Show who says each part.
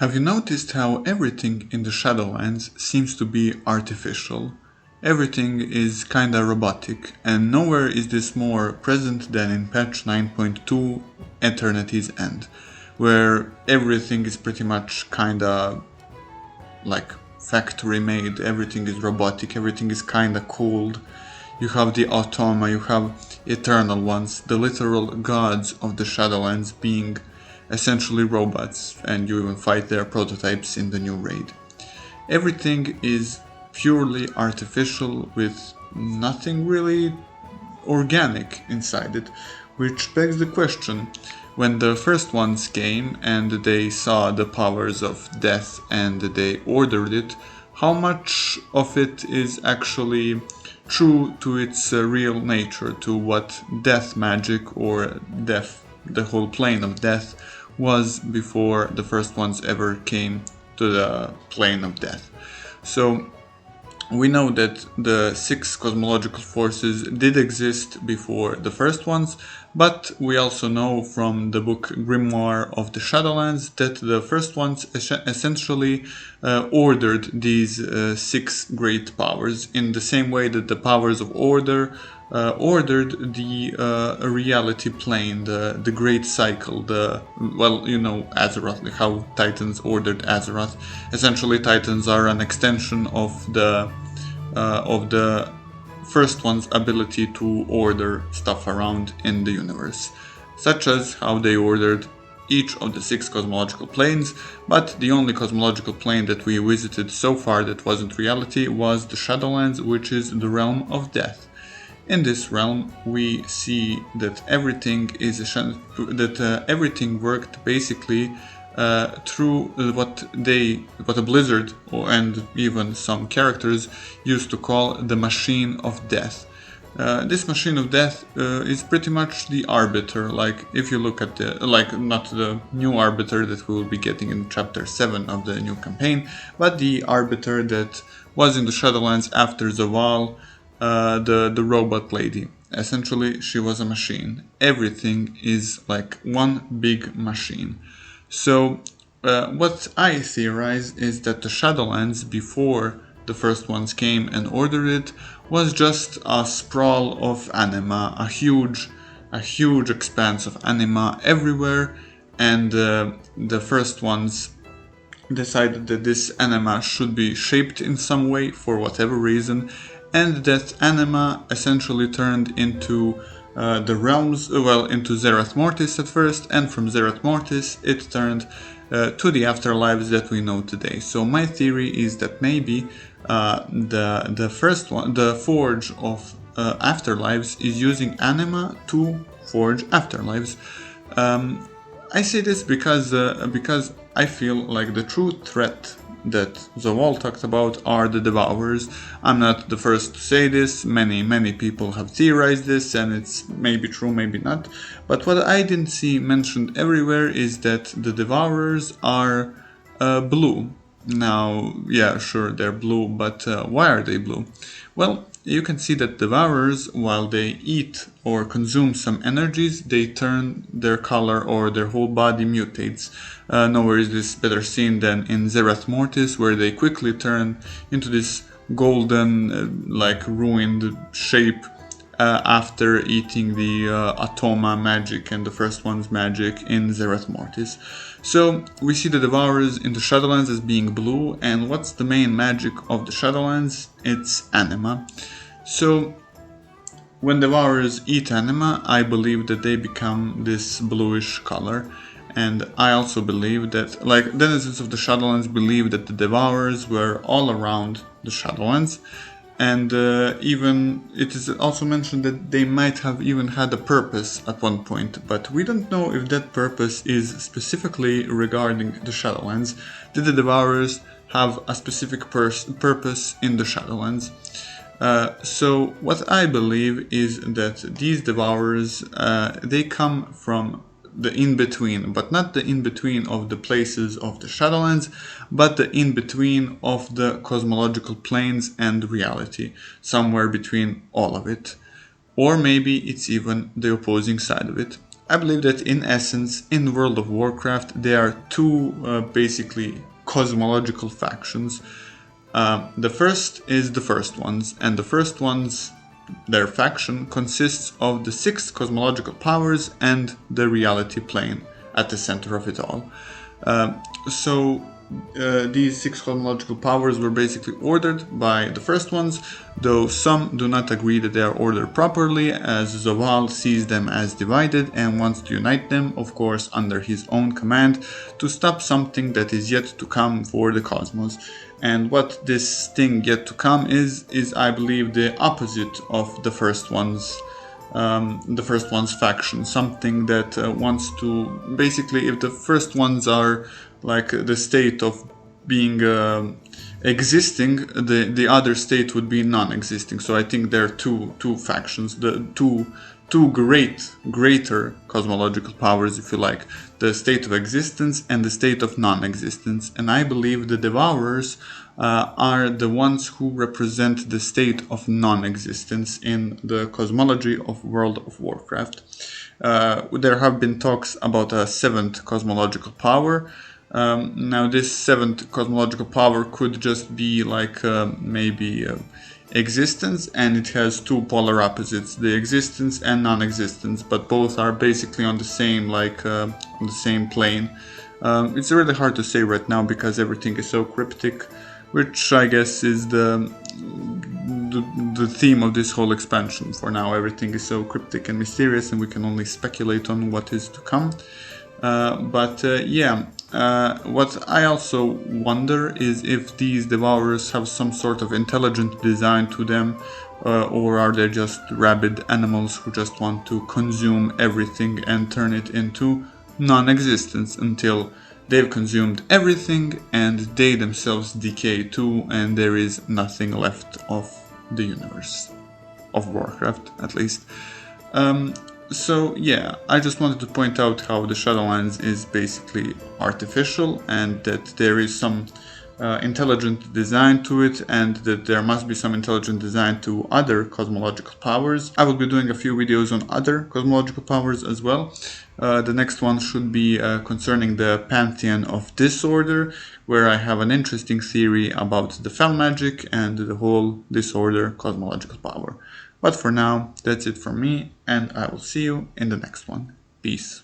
Speaker 1: Have you noticed how everything in the Shadowlands seems to be artificial? Everything is kinda robotic, and nowhere is this more present than in patch 9.2 Eternity's End, where everything is pretty much kinda like factory made, everything is robotic, everything is kinda cooled. You have the Automa, you have Eternal Ones, the literal gods of the Shadowlands being essentially robots, and you even fight their prototypes in the new raid. Everything is purely artificial with nothing really organic inside it, which begs the question, when the first ones came and they saw the powers of death and they ordered it, how much of it is actually true to its real nature, to what death magic or death, the whole plane of death, was before the first ones ever came to the plane of death. So we know that the 6 cosmological forces did exist before the first ones, but we also know from the book Grimoire of the Shadowlands that the first ones essentially ordered these 6 great powers in the same way that the powers of order ordered the reality plane, the great cycle, Azeroth, how Titans ordered Azeroth. Essentially, Titans are an extension of the first one's ability to order stuff around in the universe, such as how they ordered each of the 6 cosmological planes, but the only cosmological plane that we visited so far that wasn't reality was the Shadowlands, which is the realm of death. In this realm, we see that everything worked basically through what a Blizzard and even some characters used to call the Machine of Death. This Machine of Death is pretty much the Arbiter. Like, if you look at not the new Arbiter that we will be getting in Chapter 7 of the new campaign, but the Arbiter that was in the Shadowlands after Zaval, the robot lady. Essentially, she was a machine. Everything is like one big machine. So, what I theorize is that the Shadowlands, before the first ones came and ordered it, was just a sprawl of anima, a huge expanse of anima everywhere, and the first ones decided that this anima should be shaped in some way for whatever reason, and that anima essentially turned into the realms, into Zerath Mortis at first, and from Zerath Mortis it turned to the afterlives that we know today. So my theory is that maybe the first one, the Forge of Afterlives, is using anima to forge afterlives. I say this because I feel like the true threat that Zawal talked about are the Devourers. I'm not the first to say this, many people have theorized this, and it's maybe true, maybe not. But what I didn't see mentioned everywhere is that the Devourers are blue. Now, yeah, sure, they're blue, but why are they blue? Well, you can see that Devourers, while they eat or consume some energies, they turn their color or their whole body mutates. Nowhere is this better seen than in Zerath Mortis, where they quickly turn into this golden, ruined shape after eating the Atoma magic and the first one's magic in Zerath Mortis. So we see the Devourers in the Shadowlands as being blue, and what's the main magic of the Shadowlands? It's anima. So when Devourers eat anima, I believe that they become this bluish color. And I also believe that, denizens of the Shadowlands believe that the Devourers were all around the Shadowlands. And even it is also mentioned that they might have even had a purpose at one point, but we don't know if that purpose is specifically regarding the Shadowlands. Did the Devourers have a specific purpose in the Shadowlands? So what I believe is that these Devourers, they come from the in-between, but not the in-between of the places of the Shadowlands, but the in-between of the cosmological planes and reality, somewhere between all of it. Or maybe it's even the opposing side of it. I believe that in essence, in World of Warcraft, there are two basically cosmological factions. The first is the first ones, and the first ones, their faction consists of the 6 cosmological powers and the reality plane at the center of it all. These 6 cosmological powers were basically ordered by the first ones, though some do not agree that they are ordered properly, as Zoval sees them as divided and wants to unite them, of course under his own command, to stop something that is yet to come for the cosmos. And what this thing yet to come is I believe the opposite of the first one's faction, something that wants to basically, if the first ones are like the state of being existing, the other state would be non-existing. So I think there are two factions, the two greater cosmological powers, if you like, the state of existence and the state of non-existence. And I believe the Devourers are the ones who represent the state of non-existence in the cosmology of World of Warcraft. There have been talks about a 7th cosmological power. Now this 7th cosmological power could just be like maybe existence, and it has 2 polar opposites, the existence and non-existence, but both are basically on the same on the same plane. It's really hard to say right now because everything is so cryptic, which I guess is the theme of this whole expansion. For now, everything is so cryptic and mysterious, and we can only speculate on what is to come. What I also wonder is if these Devourers have some sort of intelligent design to them, or are they just rabid animals who just want to consume everything and turn it into non-existence until they've consumed everything and they themselves decay too, and there is nothing left of the universe, of Warcraft at least. So yeah, I just wanted to point out how the Shadowlands is basically artificial, and that there is some intelligent design to it, and that there must be some intelligent design to other cosmological powers. I will be doing a few videos on other cosmological powers as well. The next one should be concerning the Pantheon of Disorder, where I have an interesting theory about the Fel magic and the whole Disorder cosmological power. But for now, that's it from me, and I will see you in the next one. Peace.